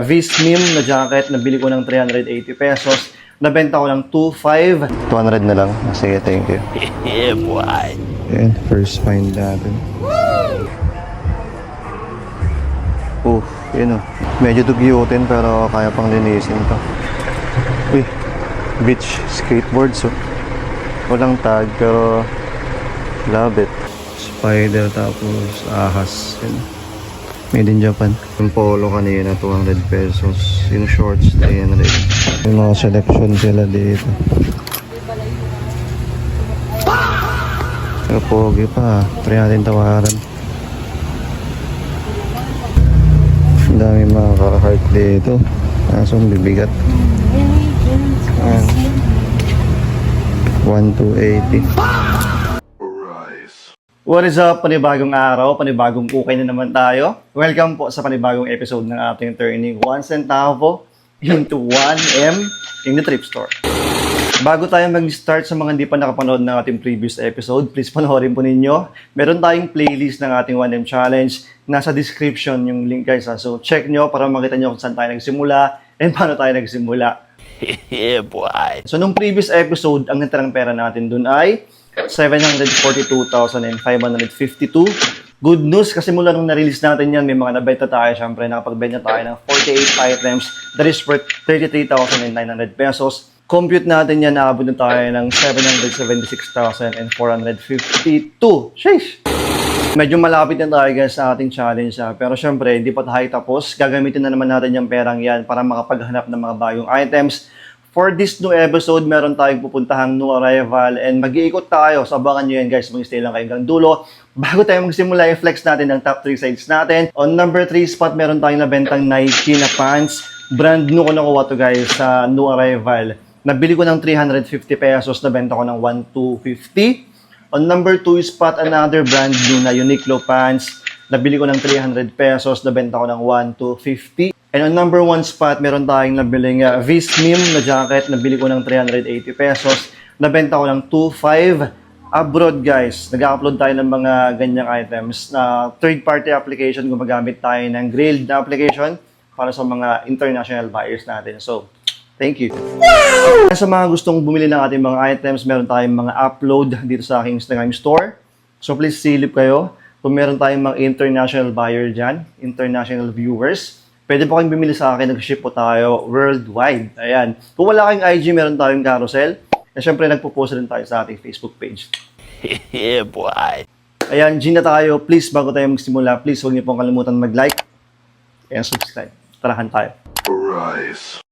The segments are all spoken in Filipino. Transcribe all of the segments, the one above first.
Vismim na jacket, nabili ko ng 380 pesos. Nabenta ko ng 2.5. 200 na lang. Sige, thank you. Yeah, boy. And first find natin. Yun o. Medyo dugyutin pero kaya pang linisin to. Uy, beach skateboards oh. Walang tag pero love it. Spider tapos ahas. Yun. Made in Japan. Yung polo kanina 200 pesos. Yung shorts 300. Yung mga selection sila dito. Pero pogi pa. Try natin tawaran. Ang dami mga ka-heart dito. Kaso bibigat. 1,280. What is up? Panibagong araw, panibagong ukay na naman tayo. Welcome po sa panibagong episode ng ating Turning 1 Centavo into 1M in the Thrift Store. Bago tayo mag-start sa mga hindi pa nakapanood ng ating previous episode, please panoorin po ninyo. Meron tayong playlist ng ating 1M Challenge. Nasa description yung link guys. So check nyo para makita nyo kung saan tayo nagsimula and paano tayo nagsimula. Yeah, boy. So nung previous episode, ang natirang pera natin dun ay 742,552. Good news kasi mula nung na-release natin yan, may mga nabenta tayo. Siyempre, nakapagbenta tayo ng 48 items that is worth 33,900 pesos. Compute natin yan, naabot na tayo ng 776,452. Sheesh! Medyo malapit na tayo guys sa ating challenge. Pero syempre, hindi pa tayo tapos. Gagamitin na naman natin yung perang yan para makapaghanap ng mga bagong items. For this new episode, meron tayong pupuntahang new arrival and mag-iikot tayo. So abangan nyo yan guys, mag-stay lang kayo hanggang dulo. Bago tayo magsimula, i-flex natin ang top 3 sides natin. On number 3 spot, meron tayong nabentang Nike na pants. Brand new ko nakuha to guys sa new arrival. Nabili ko ng 350 pesos, nabenta ko ng 1,250. On number 2 spot, another brand new na Uniqlo pants. Nabili ko ng 300 pesos, nabenta ko ng 1,250. And on number 1 spot, meron tayong nabiling Vismim na jacket. Nabili ko ng 380 pesos. Nabenta ko ng 2.5. Abroad guys, nag-upload tayo ng mga ganyang items na third-party application. Gumagamit tayo ng Grailed na application para sa mga international buyers natin. So, thank you. Wow! Sa mga gustong bumili ng ating mga items, meron tayong mga upload dito sa aking Instagram store. So, please silip kayo. Kung meron tayong mga international buyer dyan, international viewers, pwede po kayong bumili sa akin, nag-ship po tayo worldwide. Ayan. Kung wala kayong IG, meron tayong carousel. At syempre, nagpo-post rin tayo sa ating Facebook page. Yeah, boy. Ayan, G na tayo. Please, bago tayo magsimula, please huwag niyo pong kalimutan mag-like and subscribe. Tarahan tayo. Rise.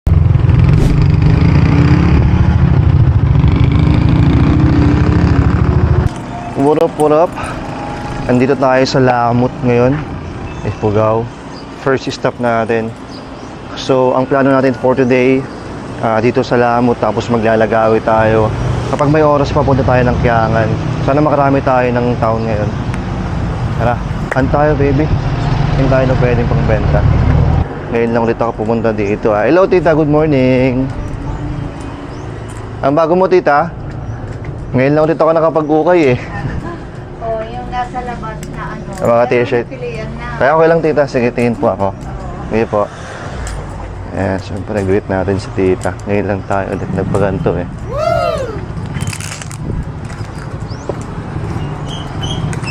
What up, what up? Andito tayo sa Lamut ngayon. Ifugao. First stop natin. So, ang plano natin for today, dito sa Lamut, tapos maglalagawi tayo. Kapag may oras, papunta tayo ng Kiangan. Sana makarami tayo ng town ngayon. Tara, hunt tayo baby. Hindi tayo na pwedeng pangbenta. Ngayon lang ulit ako pumunta dito. Hello tita, good morning. Ang bago mo tita? Ngayon lang ulit ako nakapag-ukay eh. Oh, yung nasa labas na ano. Mga t-shirt. Kaya okay lang tita, sige tingin po ako. Sige po. Eh, syempre greet natin si tita. Ngayon lang tayo ulit nagpaganto eh.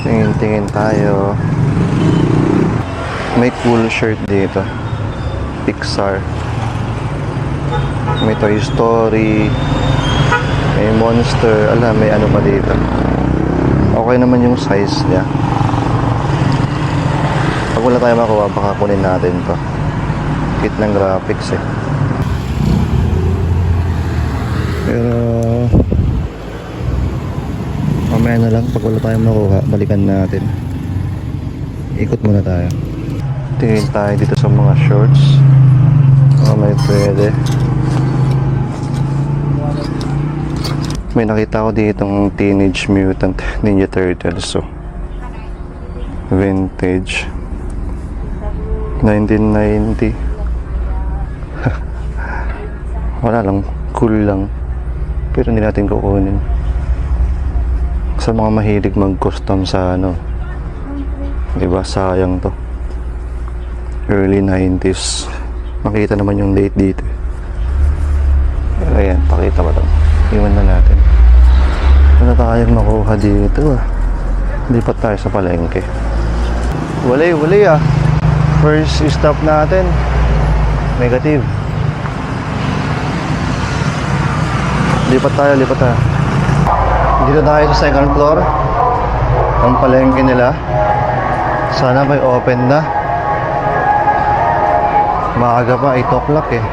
Tingin-tingin tayo. May cool shirt dito. Pixar. May Toy Story. May Monster. Alam, may ano pa dito. Okay naman yung size niya. Pag wala tayo makuha, baka kunin natin to. Kit ng graphics eh. Pero mamaya na lang, pag wala tayong makuha, balikan natin. Ikot muna tayo. Tingin tayo dito sa mga shorts. May pwede. May nakita ko ditong Teenage Mutant Ninja Turtles. So, vintage. 1990. Wala lang, cool lang. Pero hindi natin kukunin. Sa mga mahilig mag-custom sa ano, diba, sayang to. Early 90s. Makita naman yung date dito. Ayan, pakita ba ito? Iwan na natin. Ano tayong makuha dito ah. Lipat tayo sa palengke. Wali ah. First stop natin. Negative. Lipat tayo. Dito tayo sa second floor. Ang palengke nila. Sana may open na. Maaga pa, 8 o'clock eh.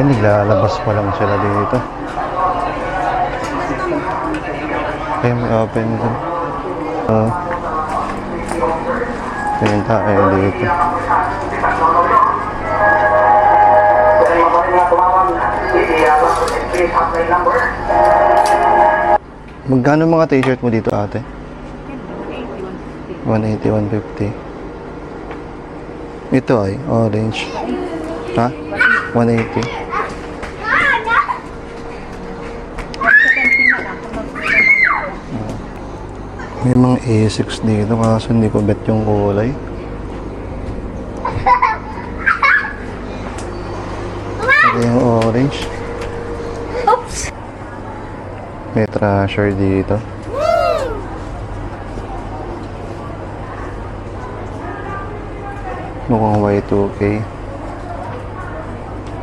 Yan, naglalabas pa lang sila dito. Okay, may open dito. Yan tayo dito. Magkano mga t-shirt mo dito, ate? 180, 150. Ito ay orange. Ha? 180. May mga A6 dito kaso hindi ko bet yung kulay. Ito yung orange. Oops! May trasher dito. Mukhang Y2K.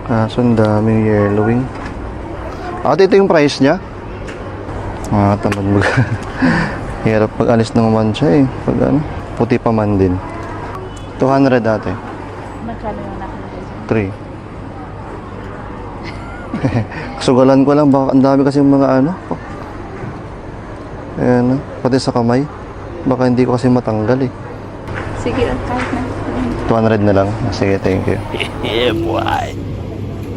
Kaso ang daming yellowing. Ate, ito yung price niya? Tamad mag... Hirap pag alis ng mancha eh. Pag ano, puti pa man din. 200 ate. Magkano yung nakalagay? 3. Sugalan ko lang, baka ang dami kasi mga ano. Ayan, pati sa kamay. Baka hindi ko kasi matanggal eh. Sige, kahit na. 200 na lang. Sige, thank you. Yeah, boy.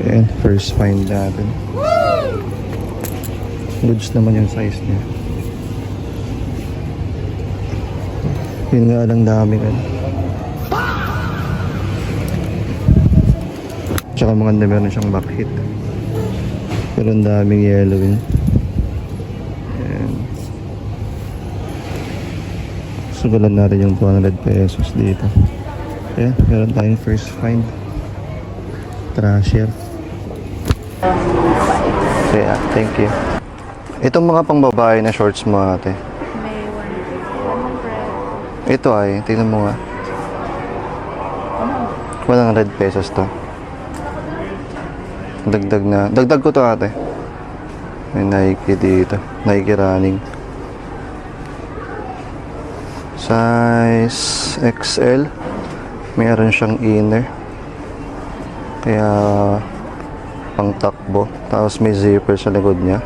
Ayan, first find natin. Goods naman yung size niya. Yun nga lang daming ano. Tsaka maganda meron siyang back hit. Pero ang daming yellowing. Ayan. Sugalan natin yung 200 pesos dito. Ayan, meron tayong first find. Trasher. Kaya, thank you. Itong mga pangbabae na shorts mo ate. May 100. Ito ay, tingnan mo nga. 100 pesos to. Dagdag na. Dagdag ko to ate. May Nike dito. Nike running. Size XL. Meron siyang inner. Kaya pang takbo. Tapos may zipper sa likod niya.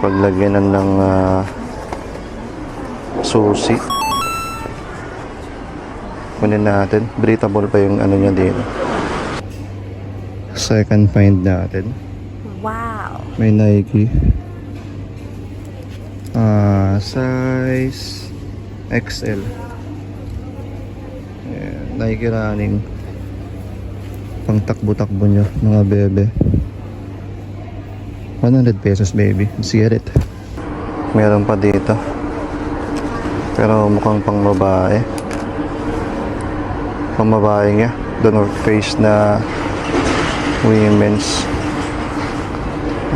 Paglagyanan ng susi. Kunin natin. Breathable pa yung ano niya dito. Second find natin. Wow! May Nike. Size XL. Ayan, Nike running. Pang takbo-takbo nyo, mga bebe. 100 pesos baby. Let's get it. Meron pa dito. Pero mukhang pang babae. Pang babae nga. The North Face na women's.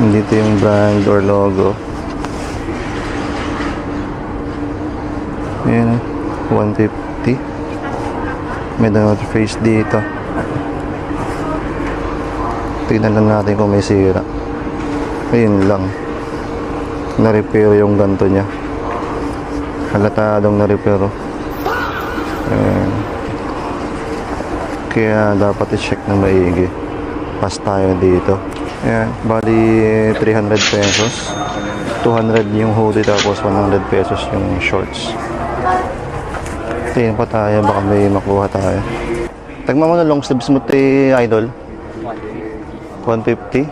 Dito yung brand or logo. Ayan, 150. May The North Face dito. Tingnan lang natin kung may sira. Ayun lang. Na-repair yung ganto niya. Halatadong na-repair. Ayan. Kaya dapat i-check na maigi. Pass tayo dito. Ayan, bali 300 pesos. 200 yung hoodie tapos 100 pesos yung shorts. Tingin pa tayo, baka may makuha tayo. Tagma mo na long sleeves mo idol. 150.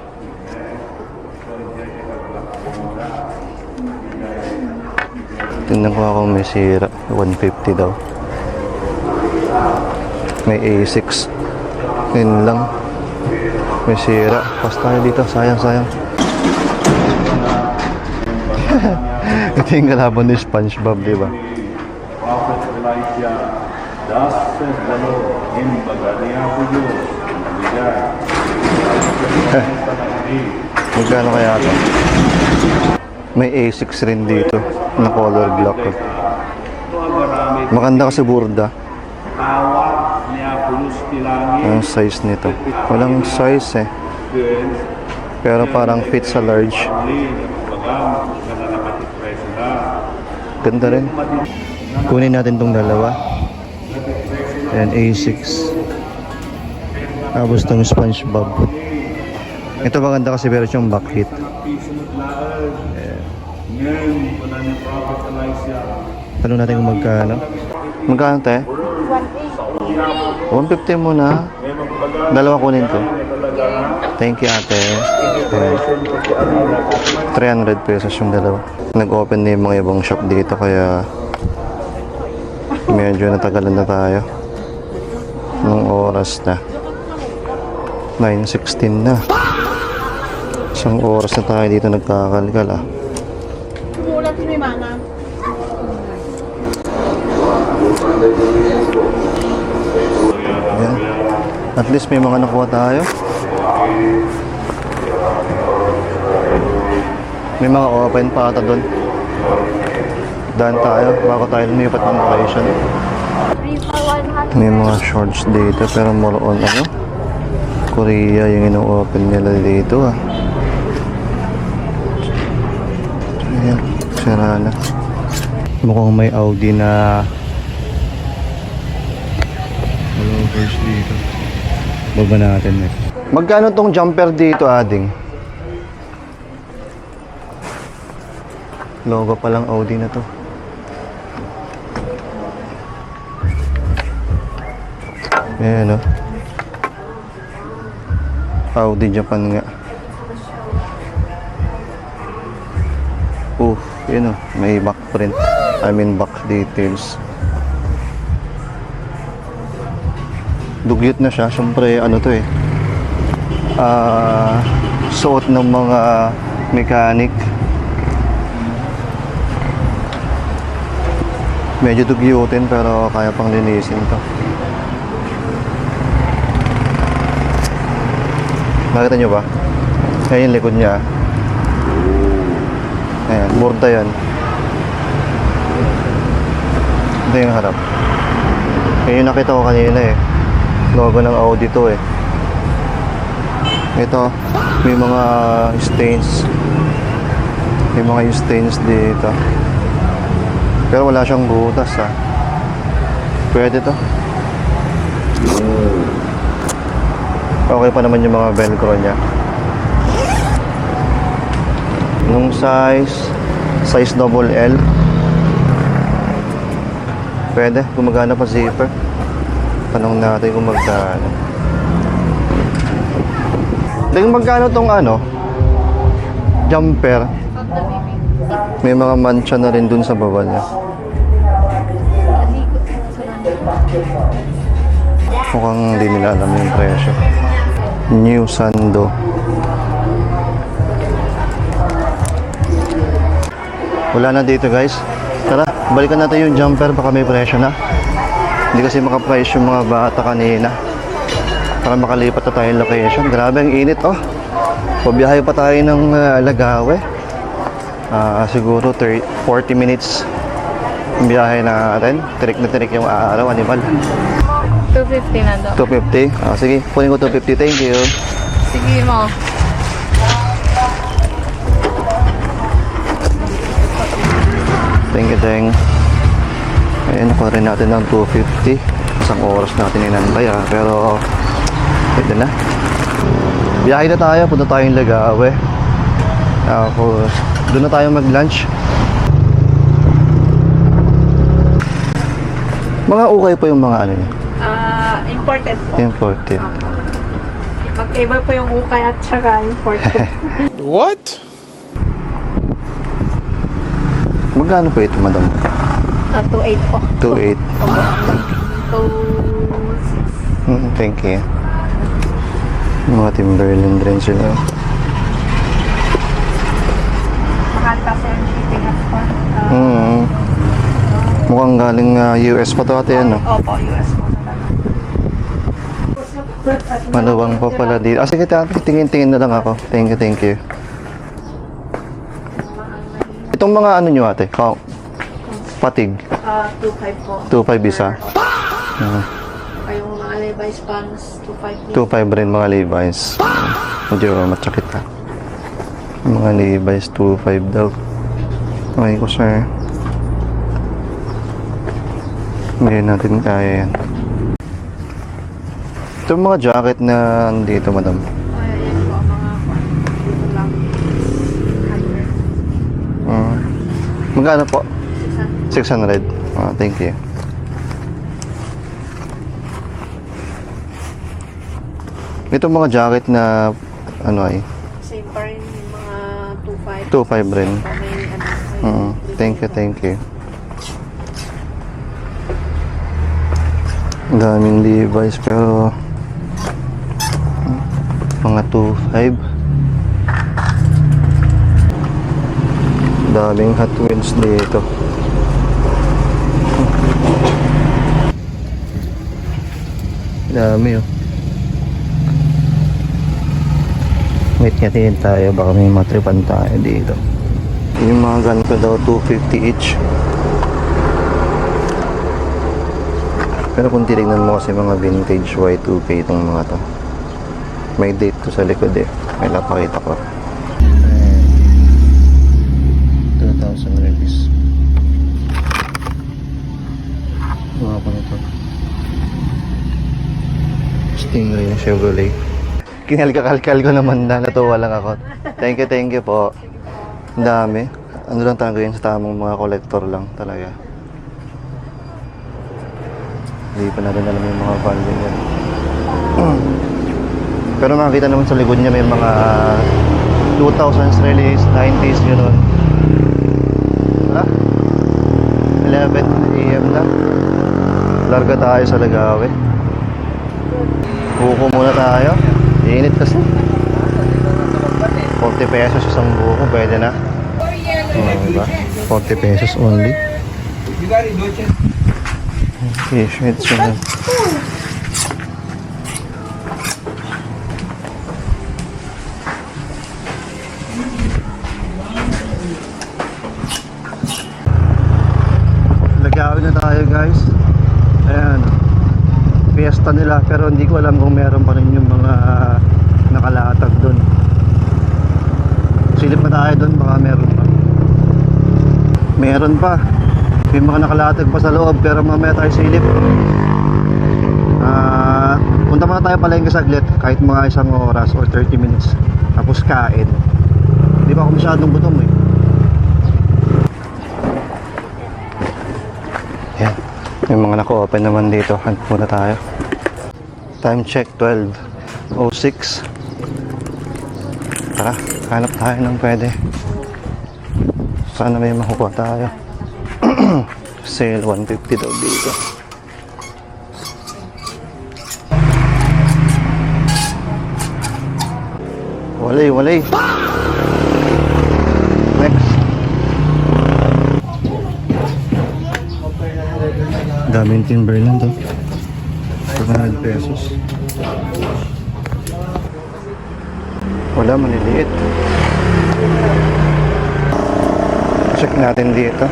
Tingnan ko kung may sira. 150 daw. May A6. Yun lang. May sira. Pas tayo dito. Sayang. Ito yung kalaban ni SpongeBob, diba? Magkano kaya ito? May A6 rin dito na color block. Maganda kasi burda. Ang size nito. Walang size eh. Pero parang fit sa large. Ganda rin. Kunin natin tong dalawa. Ayan, A6. Tapos tong SpongeBob. Ito maganda kasi pero siyang backlit. Tanong natin kung magkano. Magkano te? 150 muna. Dalawa kunin ko. Thank you ate. Ayan. 300 pesos yung dalawa. Nag-open na yung mga ibang shop dito kaya medyo natagalan na tayo. Nung oras na 9:16 na. Isang oras na tayo dito nagkakalkal ah. Kumulat si Mana. Ayan. At least may mga nakuha tayo. May mga open pa ata doon. Daan tayo bago tayo lumipat ng location. 3 for 100. May mga shorts dito pero more on ano, Korea yung ino-open nila dito ah. Ayan, sira na. Mukhang may Audi na followers dito. Baba natin eh. Magkano tong jumper dito ading? Logo palang Audi na to. Ayan o. Audi Japan nga. Yun o. May back print. Back details. Dugyot na siya. Siyempre, ano to eh. Suot ng mga mechanic. Medyo dugyutin pero kaya pang linisin to. Nakita nyo ba? Ayan yung likod niya. Ayan, burda yan. Ito yung harap. Ayan yung nakita ko kanina eh. Logo ng Audi to eh. Ito, may mga stains. May mga stains dito. Pero wala siyang butas ah. Pwede to. Okay pa naman yung mga velcro niya. Nung size double L. Pwede, gumagana pa zipper. Tanong natin kung magkano. Dahil magkano tong ano? Jumper. May mga mancha na rin dun sa baba niya. Mukhang hindi nila alam yung presyo. New Sando. Wala na dito guys. Tara, balikan natin yung jumper. Baka may presyo na. Hindi kasi makaprice yung mga bata kanina. Para makalipat na tayo yung location. Grabe ang init oh. Pabiyahe pa tayo ng Lagawe. Siguro 40 minutes ang biyahe natin. Tirik na tirik yung araw, animal. 250 na daw. 250? Sige, kunin ko 250. Thank you. Sige mo. Thank you, Deng. Ayan, nakuha rin natin ng 250. Isang oras natin inantay pero ito na. Biyahe na tayo, punta tayong Lagawe. Tapos doon na tayo mag-lunch. Mga ukay po yung mga ano niya. Imported po. Imported. Mag-iba po yung ukay at saka imported. What? Magkano po ito, madam? 2.8 po. 2.8. 2.6. Thank you. Mga Timberland rin sila. Mahal kasi ang shipping at Mukhang galing US pa to ate, ano? Opo, US po na lang. Maluwang pa pala dito. Ah, sige ate, tingin-tingin na lang ako. Thank you, thank you. Itong mga ano nyo ate? Patig. 2.5 po. 2.5 isa. Kayong mga Levi's pants, 2.5 din. 2.5 rin mga Levi's. Medyo matsakit ha. Mga Levi's 2.5 daw. Okay ko sir. Hindi natin kaya yan. Ito mga jacket na andito madam. Ay, yan po ang mga dito lang. 100. Magkano po? 600. 600. Thank you. Ito mga jacket na ano ay Same pa rin yung mga 2.5 2.5. rin. So, may ano. Thank you, thank you. Ang daming Levi's pero mga 2.5. Daming Hot Wheels dito. Dami oh. Wait, ngatiin tayo. Baka may matripan tayo dito. Yung mga ganito daw 250 each. Pero kung titignan mo kasi mga vintage Y2K itong mga to. May date to sa likod eh. May lapakita ko. 2,000 rupees. Mga pa nito. Stingray na Chevrolet. Kinalkalkal ko naman na natuwa lang ako. Thank you po. Ang dami. Ano lang talaga yun sa tamang mga collector lang talaga. Hindi pa natin alam yung mga value niya. Pero makikita naman sa likod niya may mga 2000s release, 90s, gano'n. Wala? 11 AM na. Larga tayo sa Lagawe. Buko muna tayo. Init kasi. 40 pesos isang buko, pwede na. Diba? 40 pesos only. T-shirts yun. Lagawin na tayo guys. Ayan. Fiesta nila pero hindi ko alam kung meron pa rin yung mga nakalatag doon. Silip na tayo doon, baka meron pa. Meron pa. May mga nakalatag pa sa loob pero mamaya tayo silip. Punta muna tayo palengke saglit kahit mga isang oras or 30 minutes. Tapos kain. Hindi pa ako masyadong gutom eh. Yan. May mga naka-open naman dito. Hunt muna tayo. Time check 12:06. Tara, hanap tayo ng pwede. Sana may makukuha tayo. Sale 150 daw dito. Walay. Next. Daming Timberland to. 200 pesos. Wala, maliliit. Check natin dito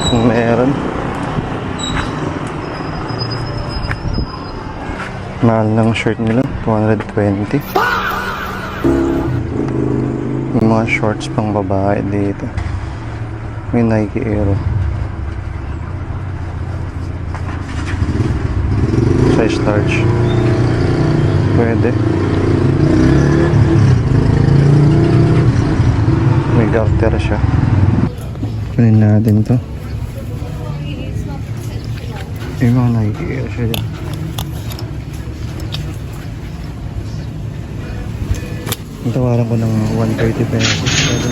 kung meron. Mahal ng shirt nila, 220. May mga shorts pang babae dito. May Nike Aero. Size large. Pwede. May garter siya. Kunin natin to. May mga Nike Air siya dyan. Ang tawaran ko ng 130 pesos. Pwede.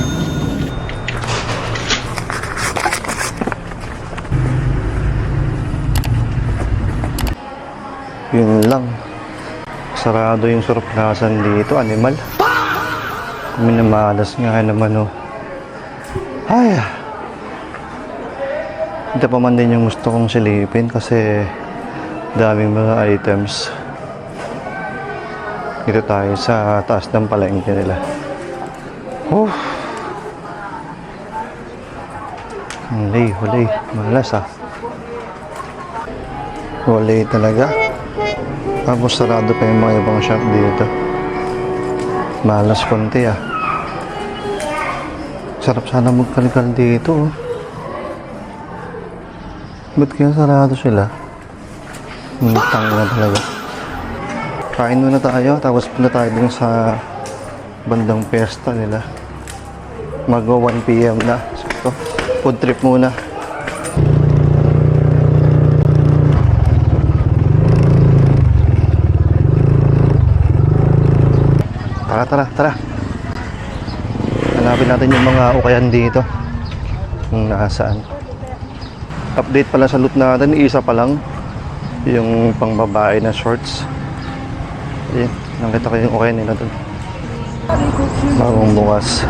Yun lang. Sarado yung surplasan dito. Animal. Minamalas nga naman oh. Ay. Ito pa man din yung gusto kong silipin kasi daming mga items. Dito tayo sa taas ng palengke nila. Huli. Malas ah. Huli talaga. Tapos sarado pa yung mga ibang shop dito. Malas konti ah. Sarap sana magkalkal dito oh. Ba't kaya sarado sila? Tanga na talaga. Kain muna tayo, tapos punta tayo dun sa bandang pesta nila. Mag-1 PM na. So, food trip muna. Tara. Hanapin natin yung mga ukayan dito. Kung nasaan. Update pala sa loot natin, isa pa lang. Yung pangbabae na shorts. Ayan, nakita ko yung ukayan nila doon. Bagong bukas.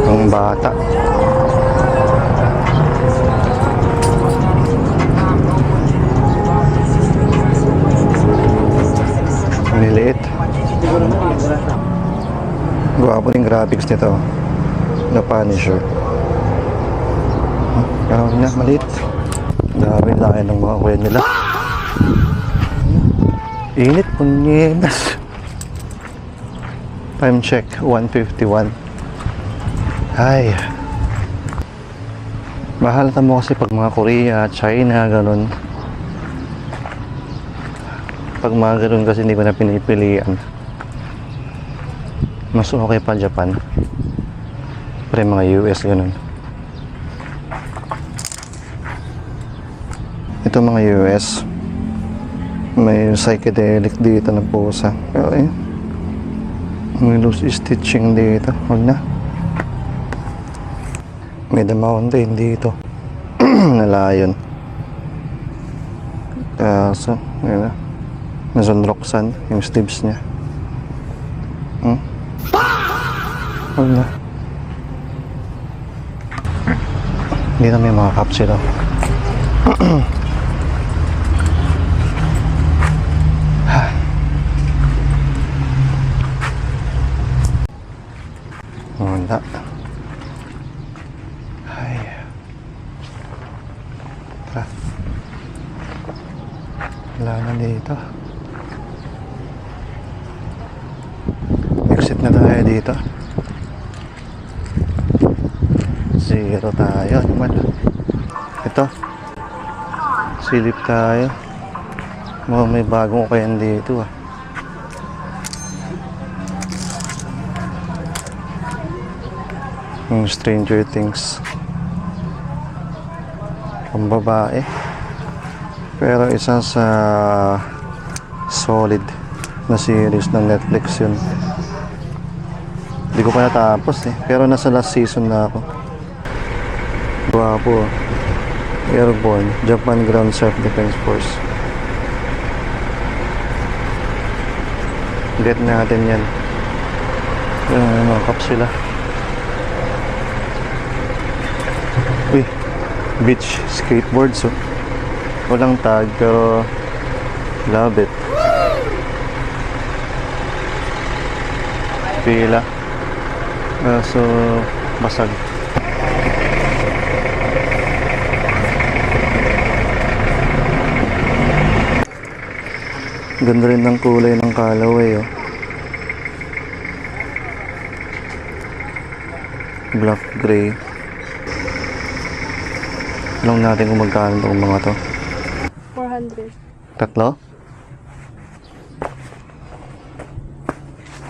Ang bata. Niliit. Gwapo yung graphics nito. Na Punisher. Pero na, maliit. Dami laki ng mga kuya nila. Init, punyenas. Time check, 1:51. Ay. Mahalata mo kasi pag mga Korea, China, ganun. Pag mga ganun kasi hindi ko na pinipilian. Mas okay pa Japan. Pero yung mga US, ganun. Ito mga US, may psychedelic dito na pusa. Pero eh, may loose stitching dito. Huwag na. May The Mountain dito. Na lion. Kaso, yun na. Nazon Roxanne, yung sleeves niya. Huwag na. Dito may mga capsule. Wala. Ay. Tara. Wala na dito. Exit na tayo dito. Zero tayo naman. Ito. Silip tayo. Mukhang may bagong ukayan dito ah. Yung Stranger Things. Pambabae. Pero isa sa solid na series ng Netflix yun. Hindi ko pa natapos eh. Pero nasa last season na ako. Guwapo. Airborne. Japan Ground Self-Defense Force. Get natin yan. Yung mga kapsula. Uy, beach skateboard so walang tag pero love it. Pila so basag. Ganda rin ng kulay ng Callaway oh. Black gray. Alam natin kung magkano itong mga to. 400. Tatlo?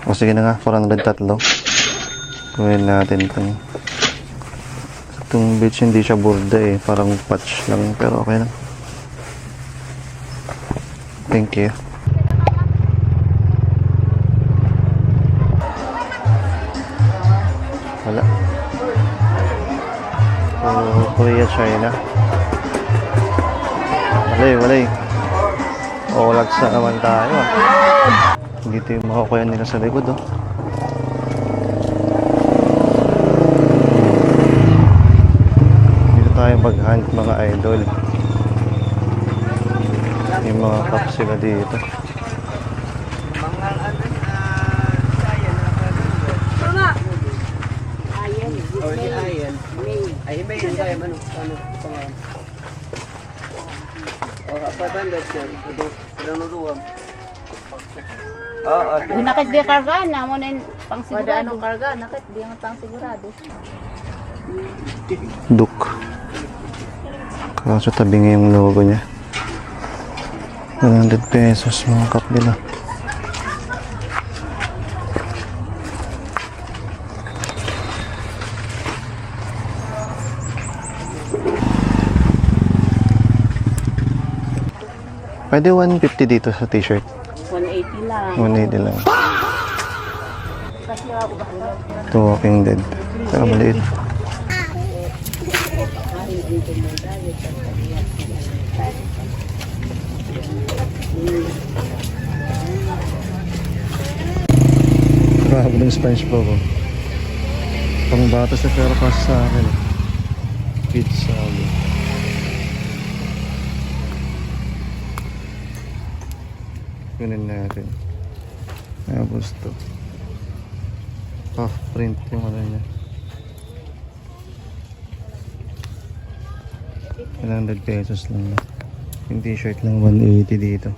O sige na nga, 400 tatlo. Gawin natin itong beach, hindi siya burda eh. Parang patch lang, pero okay lang. Thank you. Wala. So, Korea, China. Walay. Olagsa naman tayo ah. Dito yung mga kuya nila sa likod oh. tayo mag-hunt mga idol. Yung mga cup sila dito. Ay, may yun tayo, ano, pangalan. O, 500 yan. Pinanuruan. Oo, Nakit di karga na mo na pang Wala sigurado. anong karga, nakit di ang pang sigurado. Duk. Kaso tabi nga yung logo niya. 100 pesos mga cup nila. Pwede 150 dito sa t-shirt. 180 lang. 180 lang. Kasi ako ba? Ito Walking Dead. Pero maliit. Grabe ng SpongeBob. Pang bata sa pero kasi sa akin. Kids sabi. Kunin natin. Tapos to. Half print yung ano niya. 100 pesos lang. Yung t-shirt lang 180 dito.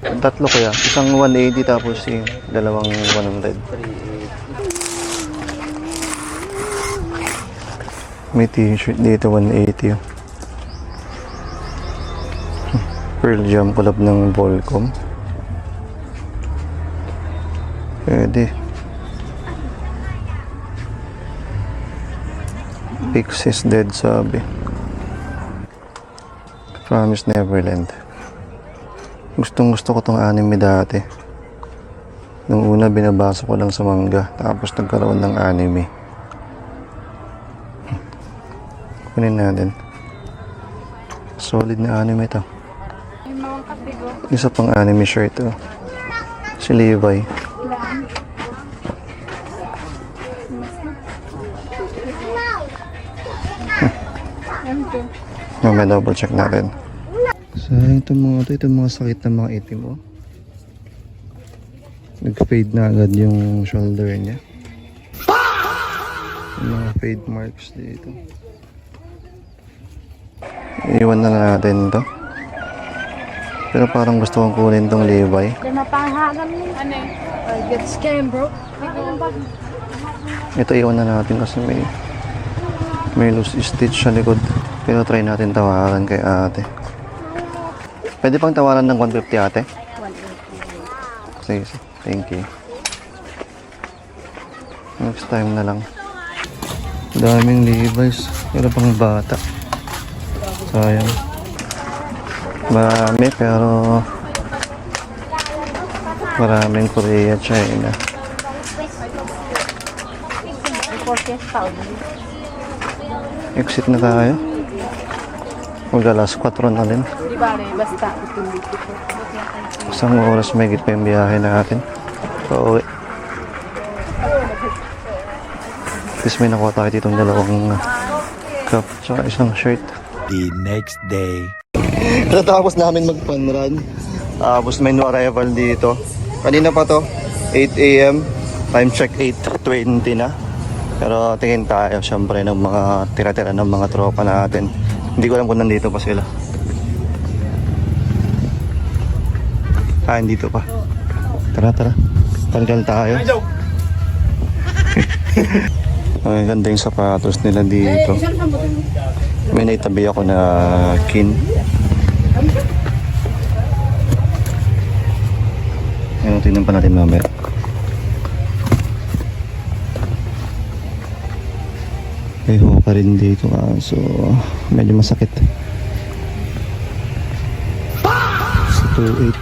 Tatlo kaya. Isang 180 tapos yung dalawang 100. May t-shirt dito 180. Pearl Jam collab ng Volcom. Pwede. Pixies Dead sabi. Promise Neverland. Gustong gusto ko tong anime dati. Nung una binabasa ko lang sa manga. Tapos nagkaroon ng anime. Kunin natin. Solid na anime to. Isa pang anime shirt to. Si Levi. May double check natin. So itong mga sakit ng mga itim oh. Nag-fade na agad yung shoulder niya. Yung mga fade marks dito. Iwan na natin to. Pero parang gusto kong kunin tong Levi. Di mapanghagam yun. Ano eh? Get scam bro. Ito iwan na natin kasi may loose stitch sa likod. Pero try natin tawaran kay ate. Pwede pang tawaran ng 150 ate? 180. Sige, thank you. Next time na lang. Daming Levi's. Pero pang bata. Sayang. Marami pero maraming Korea, China. Exit na tayo. Mag-alas 4 na rin. Di ba rin? Basta. Isang oras may pa yung biyahe natin. Pauwi. At least may nakuha tayo ditong dalawang cup tsaka isang shirt. The next day. Natapos namin mag-fun run. Tapos may new arrival dito. Kanina pa to, 8 AM. Time check 8:20 na. Pero tingin tayo syempre ng mga tira-tira ng mga tropa natin. Hindi ko alam kung nandito pa sila. Dito pa. Tara. Tanggal tayo. Ang ganda yung sapatos nila dito. May naitabi ako na kin. Ayun, tingnan pa natin mamaya. May hoka rin dito so medyo masakit. Sa 2.8.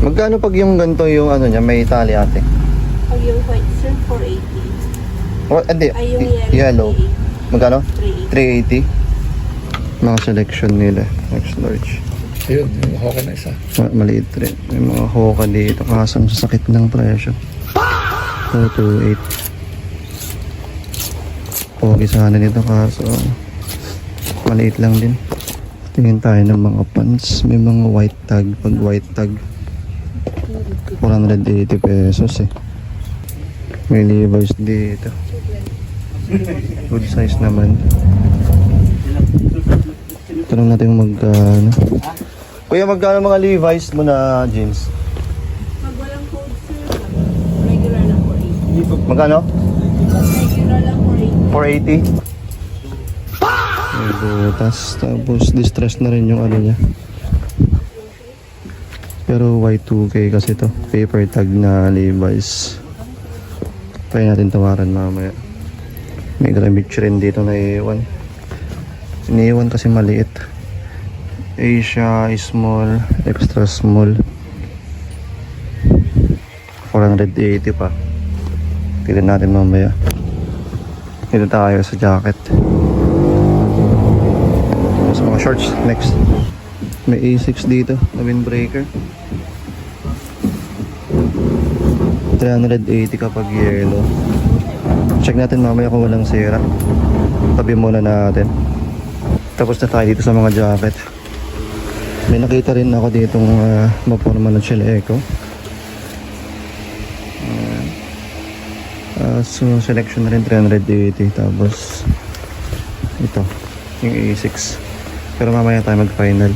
Magkano pag yung ganito yung ano niya, may tali ate? Pag yung white sir, 480. Oh, hindi. Ay, yung Yellow. Magkano? 380. 380. Mga selection nila. Next large. Ayun, yung hoka na isa. Maliit rin. May mga hoka dito. Kasang sasakit ng presyo. 428. Pogi sana nito kaso Maliit lang din. Tingin tayo ng mga pants. May mga white tag. Pag white tag, 480 pesos eh. May Levi's dito. Good size naman. Tanong natin yung magkano. Kuya, magkano mga Levi's mo na jeans? Pag walang code, sir, regular lang po 80. Magkano? Regular lang po 80. 480. May butas. Tapos distress na rin yung ano niya. Pero Y2K kasi to. Paper tag na Levi's. Try natin tawaran mamaya. May gramage rin dito na iwan. Iniiwan kasi maliit. Asia small, extra small. 480 pa. Tignan natin mamaya. Dito tayo sa jacket. Sa mga shorts, next. May A6 dito na windbreaker. 380 kapag yellow. Check natin mamaya kung walang sira. Tabi muna natin. Tapos na tayo dito sa mga jacket. May nakita rin ako ditong maporma ng Shell Echo. So selection na rin 380. Tapos ito yung A6. Pero mamaya tayo mag final.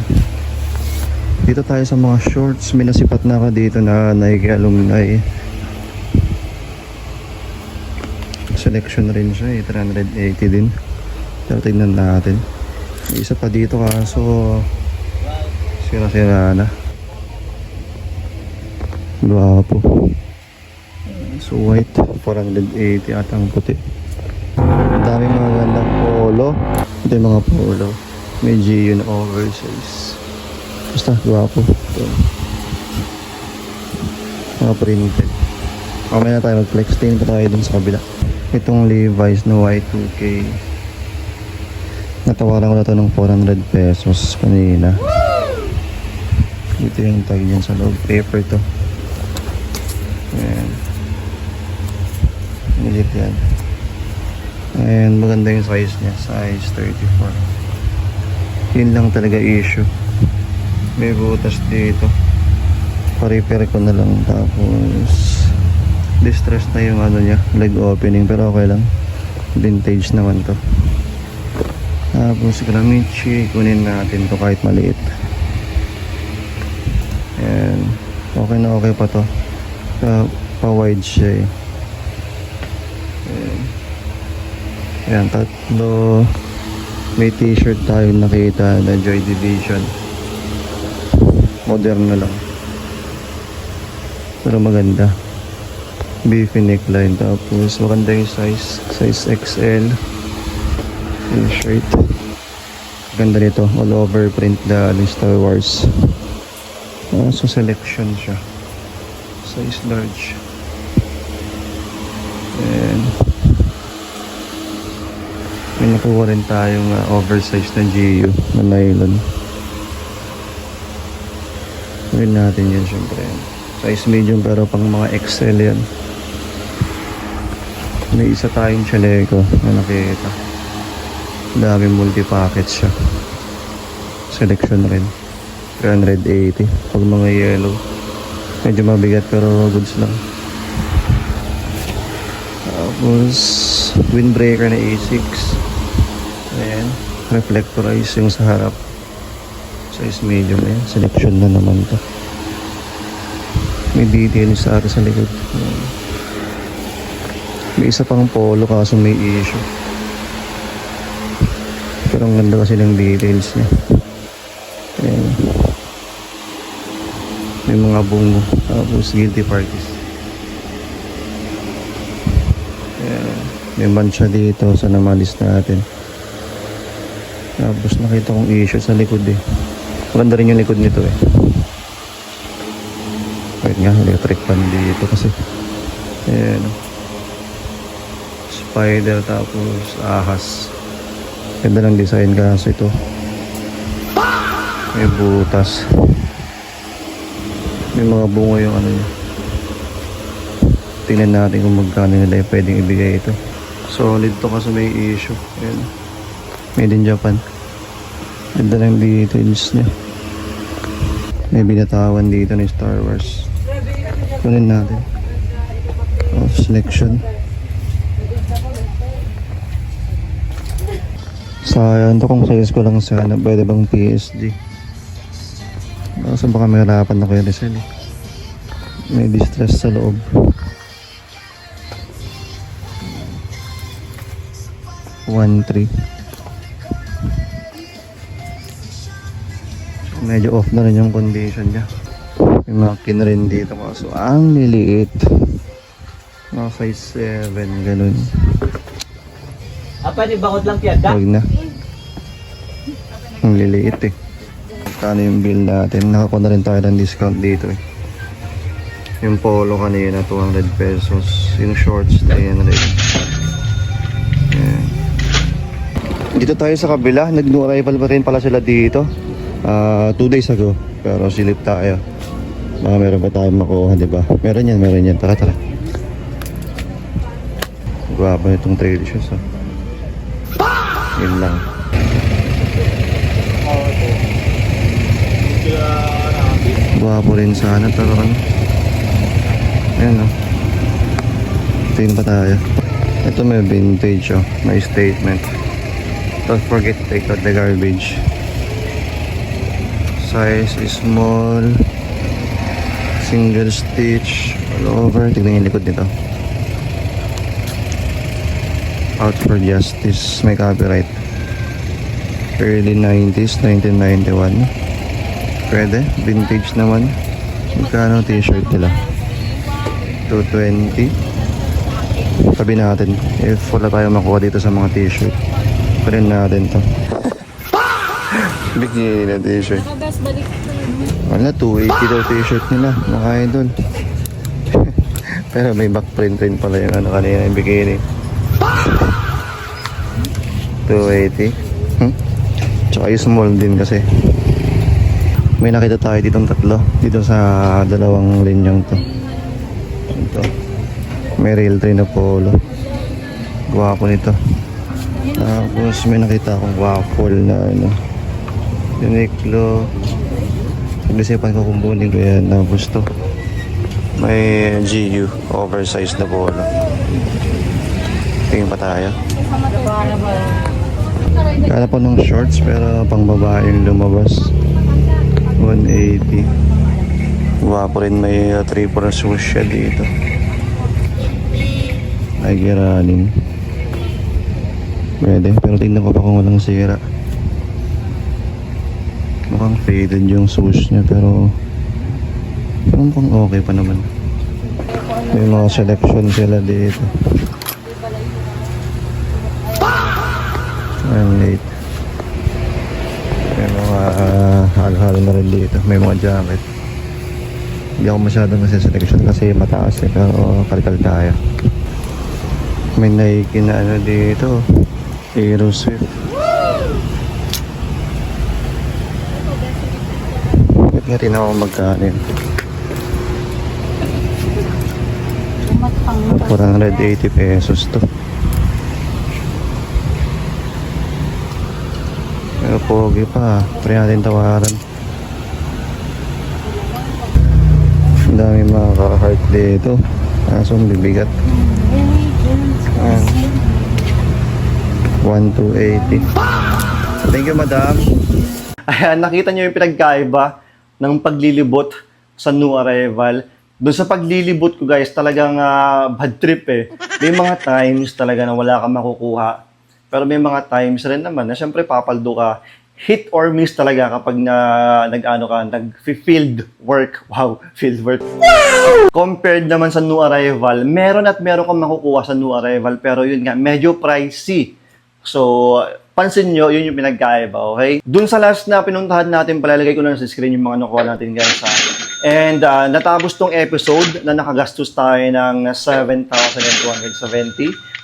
Dito tayo sa mga shorts. May nasipat na ako dito na Nike Alumni. Selection rin siya eh, 380 din. Pero tignan natin. May isa pa dito kaso sira-sira na. Guwapo. So white, 480 at ang puti. Ang daming mga gandang polo. Ito yung mga polo. May GU na oversize. Basta guwapo. Ito. Mga printed. Mamaya na tayo mag-flex. Tingin pa tayo dun sa kabila. Itong Levi's na Y2K. Natawaran ko na ito ng 400 pesos kanina. Ito yung tag yan sa loob. Paper to. Ayan. Legit yan. And maganda yung size niya. Size 34. Yun lang talaga issue. May butas dito. Pa-repair ko na lang. Tapos distress na yung ano niya, leg opening, pero okay lang. Vintage naman to. Tapos Gramici, kunin natin to kahit maliit. Ayan. Okay na okay pa to. Pa-wide siya eh. Ayan. Ayan, tatlo. May t-shirt tayo nakita na Joy Division. Modern na lang. Pero maganda. Beefy neckline. Tapos maganda yung size. Size XL. T-shirt. Ganda nito. All over print na Star Wars. So selection siya. Size large. And may nakuha rin tayong oversized na GU na nylon. Gawin natin yan syempre. Size medium pero pang mga XL yan. May isa tayong chaleco na nakita. Dami multi-packet siya. Selection rin. 380. Pag mga yellow. Medyo mabigat pero goods lang. Tapos windbreaker na A6. Ayan. Reflectorize yung sa harap. Size medium. Ayan. Selection na naman to. May detail sa atin sa likod. Ayan. May isa pang polo kaso may issue. Pero ang ganda kasi ng details niya. Ayan. May mga bungo. Tapos guilty parties. Ayan. May mancha dito sa namalis natin. Tapos nakita kong issue sa likod eh. Maganda rin yung likod nito eh. Wait nga, electric fan dito kasi. Ayan. Spider tapos ahas. Ganda ng design kasi ito. May butas. May mga bungo yung ano niya. Tingnan natin kung magkano nila pwedeng ibigay ito. Solid to kasi may issue. Ayan. Made in Japan. Ganda ng details niya. May binatawan dito ng Star Wars. Kunin natin. Selection. Sayang to kung size ko lang sana. Pwede bang PSG? Kasi baka may harapan na kayo Rizal eh. May distress sa loob. One, three. Medyo off na rin yung condition niya. May makina rin dito kaso ang liliit. Mga size 7, ganun. Apa ni bakod lang kaya Huwag na. Ang liliit eh. Kano yung bill natin? Nakakuha na rin tayo ng discount dito eh. Yung polo kanina 200 pesos. Yung shorts 300. Ayan. Dito tayo sa kabila. Nag-new arrival pa rin pala sila dito. 2 days ago. Pero silip tayo. Baka meron pa tayong makuha, diba? Meron yan. Tara. Guwapa itong trade shoes, ha. Yun lang. Guwapo rin sana, pero ano. Ayan, no. Tingin pa tayo. Ito may vintage, oh. May statement. Don't forget to take out the garbage. Size is small. Single stitch all over. Tignan yung likod nito. Out for Justice. May copyright. Early 90s, 1991. Pwede. Vintage naman. Magkano t-shirt nila? 220. Tabi natin. If wala tayo makuha dito sa mga t-shirt, kunin natin to. Bikini na t-shirt. Nakabas balik ko. Wala, 280 daw t-shirt nila, mga idol. Pero may back print rin pala yung ano kanina, yung bikini. 280. Tsaka yung small din kasi. May nakita tayo ditong tatlo. Dito sa dalawang linyang to. Ito. May real train na polo. Gwapo nito. Tapos may nakita akong waffle na ano. Uniqlo. Nag-isipan ko kung bunin ko yan na gusto. May GU, oversized na polo. Tingin pa tayo. Kala po ng shorts pero pang babae yung lumabas. 180. Guwapo rin, may triple swoosh siya dito. Ay giranin. Pwede, pero tingnan ko pa kung walang sira. Mukhang faded yung swoosh niya pero mukhang okay pa naman. May mga selection sila dito. I'm late. May mga halo-halo na rin dito. May mga jacket. Hindi ako masyadong nasa selection kasi mataas eh. Pero kalkal tayo. May Nike na ano dito. Aero Swift. Nga rin ako magkanin. 480 pesos to. Pero pogi pa. Pwede natin tawaran. Ang dami mga ka-heart dito. Kaso ang bibigat. 1,280. Thank you, madam. Ayan, nakita nyo yung pinagkaiba ng paglilibot sa new arrival. Doon sa paglilibot ko guys, talagang bad trip eh. May mga times talaga na wala kang makukuha. Pero may mga times rin naman na syempre papaldo ka. Hit or miss talaga kapag nag-field work. Wow, field work. Wow! Compared naman sa new arrival, meron kang makukuha sa new arrival. Pero yun nga, medyo pricey. So, pansin nyo, yun yung pinagkaiba, okay? Dun sa last na pinuntahan natin, palalagay ko na sa screen yung mga nakuha natin guys ha. And natapos tong episode na nakagastos tayo ng 7,270.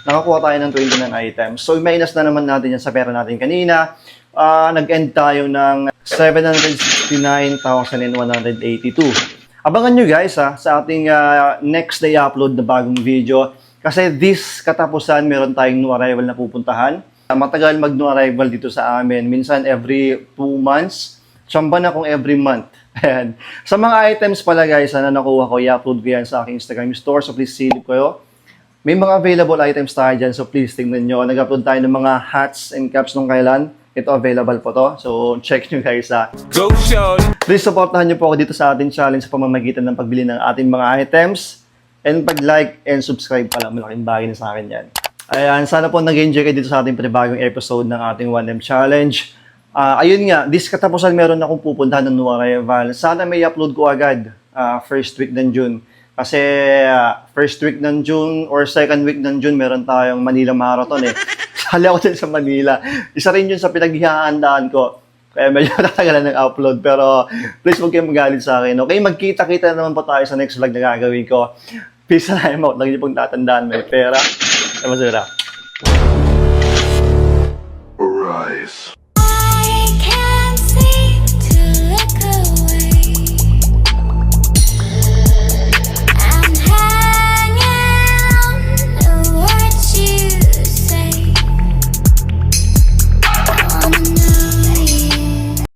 Nakakuha tayo ng 29 items. So, minus na naman natin yan sa pera natin kanina. Nag-end tayo ng 769,182. Abangan nyo guys ha, sa ating next day upload na bagong video. Kasi this katapusan, meron tayong new arrival na pupuntahan. Matagal mag-new arrival dito sa amin. Minsan every 2 months. Tsamba na kung every month. Ayan. Sa mga items pala guys, na nakuha ko, i-upload ko yan sa aking Instagram store. So please silip ko. May mga available items tayo dyan. So please tingnan nyo. Nag-upload tayo ng mga hats and caps nung kailan. Ito available po to. So check nyo guys ha. Go, Sean! Please supportahan nyo po ako dito sa ating challenge sa pamamagitan ng pagbili ng ating mga items. And pag-like and subscribe pala. Malaking bagay na sa akin yan. Ayan, sana po nag-enjoy kayo dito sa ating panibagong episode ng ating 1M Challenge. Ayun nga, this katapusan meron akong pupuntahan ng new arrival. Sana may upload ko agad first week ng June. Kasi first week ng June or second week ng June meron tayong Manila Marathon eh. Sali ako din sa Manila. Isa rin yun sa pinaghihandaan ko. Kaya medyo natagalan ng upload. Pero please huwag kayong magalit sa akin. Okay, magkita-kita naman po tayo sa next vlog na gagawin ko. Peace and I'm out. Lagi niyo pong tatandaan, may pera. Ay masura. Arise.